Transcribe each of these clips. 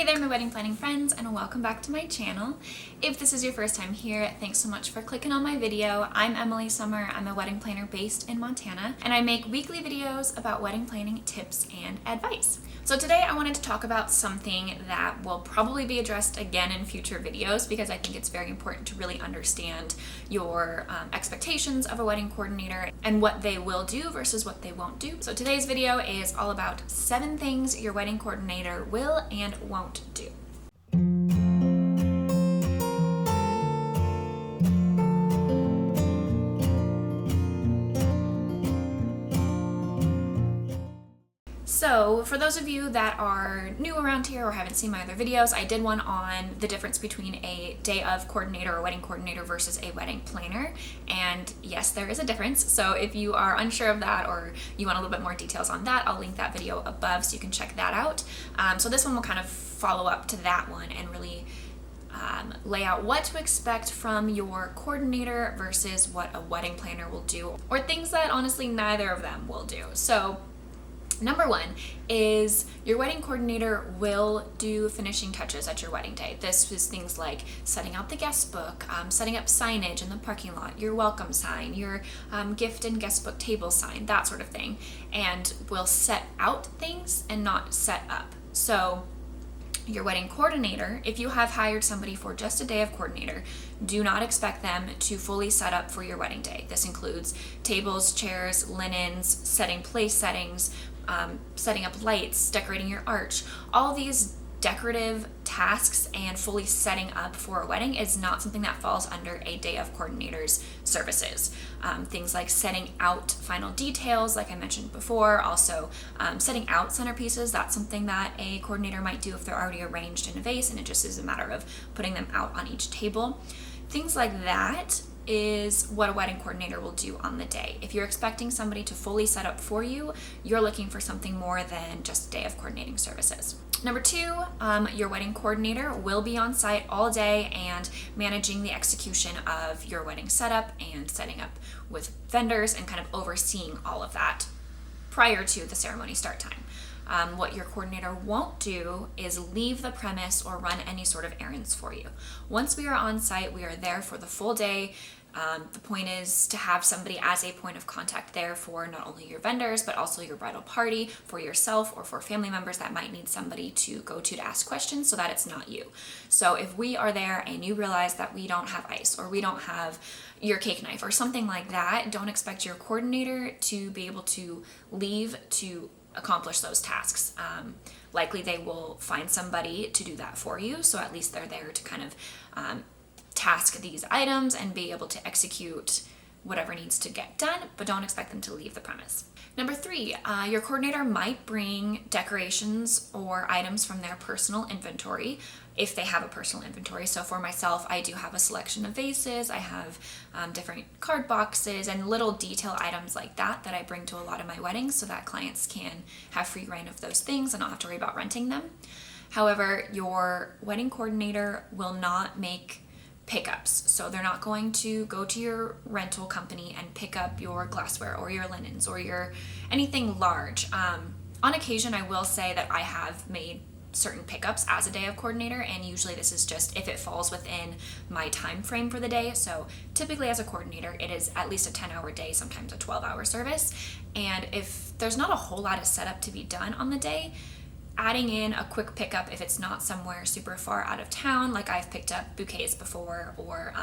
Hey there, my wedding planning friends, and welcome back to my channel. If this is your first time here, thanks so much for clicking on my video. I'm Emily Summer. I'm a wedding planner based in Montana, and I make weekly videos about wedding planning tips and advice. So today I wanted to talk about something that will probably be addressed again in future videos because I think it's very important to really understand your expectations of a wedding coordinator and what they will do versus what they won't do. So today's video is all about 7 things your wedding coordinator will and won't do. So for those of you that are new around here or haven't seen my other videos, I did one on the difference between a day of coordinator or wedding coordinator versus a wedding planner. And yes, there is a difference. So if you are unsure of that or you want a little bit more details on that, I'll link that video above so you can check that out. So this one will kind of follow up to that one and really lay out what to expect from your coordinator versus what a wedding planner will do, or things that honestly neither of them will do. So number 1 is your wedding coordinator will do finishing touches at your wedding day. This is things like setting out the guest book, setting up signage in the parking lot, your welcome sign, your gift and guest book table sign, that sort of thing, and will set out things and not set up. So your wedding coordinator, if you have hired somebody for just a day of coordinator, do not expect them to fully set up for your wedding day. This includes tables, chairs, linens, setting place settings, setting up lights, decorating your arch. All these decorative tasks and fully setting up for a wedding is not something that falls under a day of coordinator's services. Things like setting out final details, like I mentioned before, also setting out centerpieces, that's something that a coordinator might do if they're already arranged in a vase and it just is a matter of putting them out on each table. Things like that is what a wedding coordinator will do on the day. If you're expecting somebody to fully set up for you, you're looking for something more than just a day of coordinating services. Number 2, your wedding coordinator will be on site all day and managing the execution of your wedding setup and setting up with vendors and kind of overseeing all of that prior to the ceremony start time. What your coordinator won't do is leave the premise or run any sort of errands for you. Once we are on site, we are there for the full day. The point is to have somebody as a point of contact there for not only your vendors, but also your bridal party, for yourself, or for family members that might need somebody to go to ask questions so that it's not you. So if we are there and you realize that we don't have ice or we don't have your cake knife or something like that, don't expect your coordinator to be able to leave to accomplish those tasks. Likely they will find somebody to do that for you, so at least they're there to kind of task these items and be able to execute whatever needs to get done, but don't expect them to leave the premise. Number 3, your coordinator might bring decorations or items from their personal inventory if they have a personal inventory. So for myself, I do have a selection of vases, I have different card boxes and little detail items like that I bring to a lot of my weddings so that clients can have free reign of those things and not have to worry about renting them. However, your wedding coordinator will not make pickups. So they're not going to go to your rental company and pick up your glassware or your linens or your anything large. On occasion, I will say that I have made certain pickups as a day of coordinator, and usually this is just if it falls within my time frame for the day. So typically as a coordinator, it is at least a 10-hour day, sometimes a 12-hour service. And if there's not a whole lot of setup to be done on the day, adding in a quick pickup if it's not somewhere super far out of town, like I've picked up bouquets before, or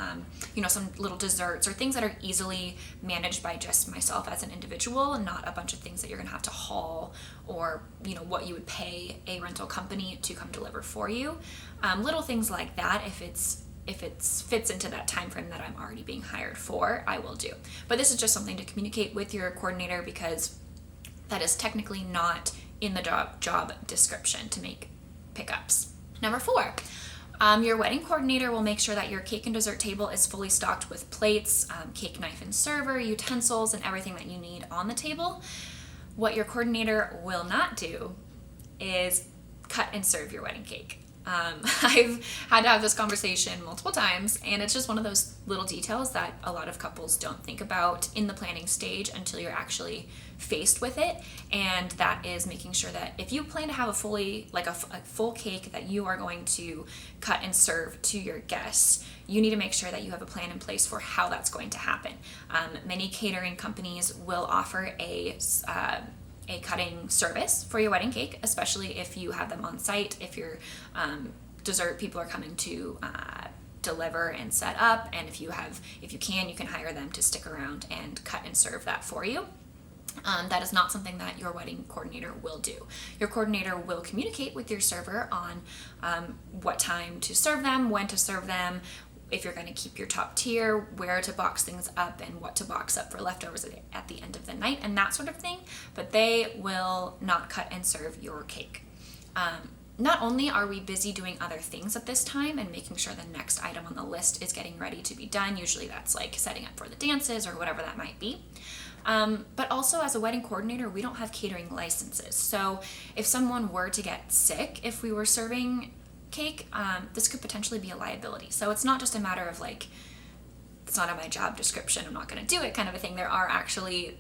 some little desserts or things that are easily managed by just myself as an individual and not a bunch of things that you're gonna have to haul or what you would pay a rental company to come deliver for you. Little things like that, if it fits into that time frame that I'm already being hired for, I will do. But this is just something to communicate with your coordinator because that is technically not in the job description to make pickups. Number 4, your wedding coordinator will make sure that your cake and dessert table is fully stocked with plates, cake knife and server, utensils, and everything that you need on the table. What your coordinator will not do is cut and serve your wedding cake. I've had to have this conversation multiple times, and it's just one of those little details that a lot of couples don't think about in the planning stage until you're actually faced with it. And that is making sure that if you plan to have a full cake that you are going to cut and serve to your guests, you need to make sure that you have a plan in place for how that's going to happen. Many catering companies will offer a cutting service for your wedding cake, especially if you have them on site, if your dessert people are coming to deliver and set up, and if you can hire them to stick around and cut and serve that for you. That is not something that your wedding coordinator will do. Your coordinator will communicate with your server on what time to serve them, when to serve them, if you're going to keep your top tier, where to box things up, and what to box up for leftovers at the end of the night, and that sort of thing. But they will not cut and serve your cake. Not only are we busy doing other things at this time and making sure the next item on the list is getting ready to be done, usually that's like setting up for the dances or whatever that might be, but also as a wedding coordinator, we don't have catering licenses. So if someone were to get sick, if we were serving cake, this could potentially be a liability. So it's not just a matter of like, it's not on my job description, I'm not going to do it kind of a thing. There are actually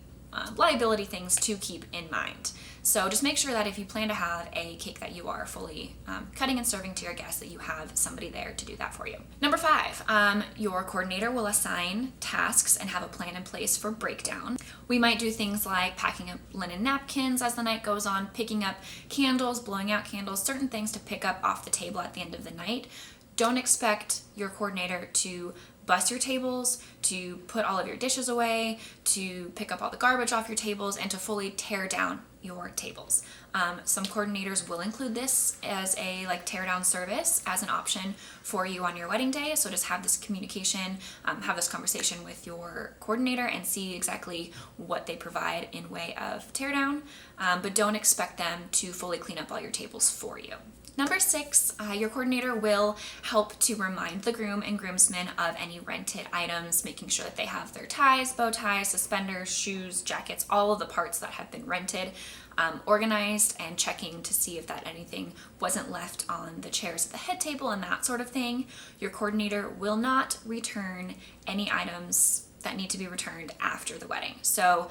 liability things to keep in mind. So just make sure that if you plan to have a cake that you are fully cutting and serving to your guests, that you have somebody there to do that for you. Number 5, your coordinator will assign tasks and have a plan in place for breakdown. We might do things like packing up linen napkins as the night goes on, picking up candles, blowing out candles, certain things to pick up off the table at the end of the night. Don't expect your coordinator to bus your tables, to put all of your dishes away, to pick up all the garbage off your tables, and to fully tear down your tables. Some coordinators will include this as a tear down service as an option for you on your wedding day. So just have this communication, have this conversation with your coordinator and see exactly what they provide in way of tear down, but don't expect them to fully clean up all your tables for you. Number 6, your coordinator will help to remind the groom and groomsmen of any rented items, making sure that they have their ties, bow ties, suspenders, shoes, jackets, all of the parts that have been rented, organized, and checking to see if that anything wasn't left on the chairs at the head table and that sort of thing. Your coordinator will not return any items that need to be returned after the wedding. So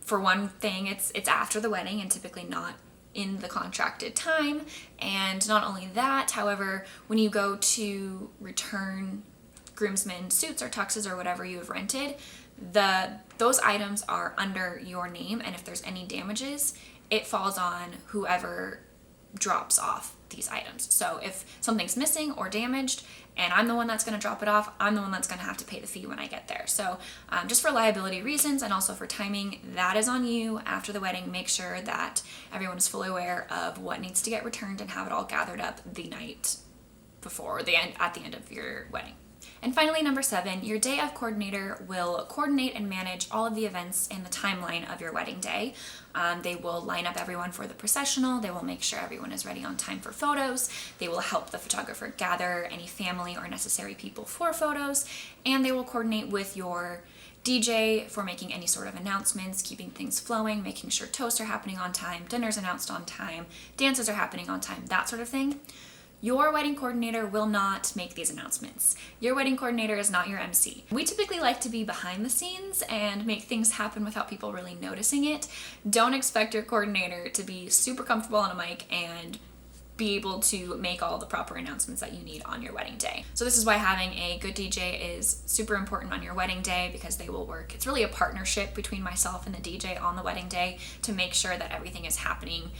for one thing, it's after the wedding and typically not in the contracted time. And not only that, however, when you go to return groomsmen suits or tuxes or whatever you have rented, those items are under your name, and if there's any damages, it falls on whoever drops off these items. So if something's missing or damaged and I'm the one that's going to drop it off, I'm the one that's going to have to pay the fee when I get there. So just for liability reasons and also for timing, that is on you after the wedding. Make sure that everyone is fully aware of what needs to get returned and have it all gathered up the night before at the end of your wedding. And finally, number 7, your day of coordinator will coordinate and manage all of the events in the timeline of your wedding day. They will line up everyone for the processional. They will make sure everyone is ready on time for photos. They will help the photographer gather any family or necessary people for photos. And they will coordinate with your DJ for making any sort of announcements, keeping things flowing, making sure toasts are happening on time, dinner's announced on time, dances are happening on time, that sort of thing. Your wedding coordinator will not make these announcements. Your wedding coordinator is not your MC. We typically like to be behind the scenes and make things happen without people really noticing it. Don't expect your coordinator to be super comfortable on a mic and be able to make all the proper announcements that you need on your wedding day. So this is why having a good DJ is super important on your wedding day, because they will work. It's really a partnership between myself and the DJ on the wedding day to make sure that everything is happening,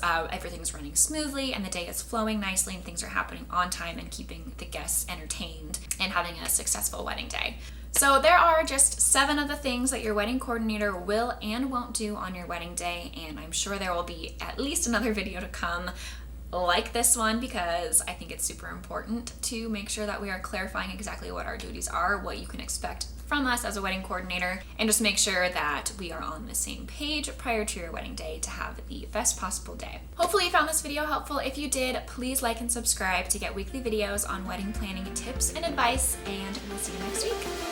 everything's running smoothly and the day is flowing nicely and things are happening on time and keeping the guests entertained and having a successful wedding day. So there are just 7 of the things that your wedding coordinator will and won't do on your wedding day, and I'm sure there will be at least another video to come like this one, because I think it's super important to make sure that we are clarifying exactly what our duties are, what you can expect from us as a wedding coordinator, and just make sure that we are on the same page prior to your wedding day to have the best possible day. Hopefully you found this video helpful. If you did, please like and subscribe to get weekly videos on wedding planning tips and advice, and we'll see you next week.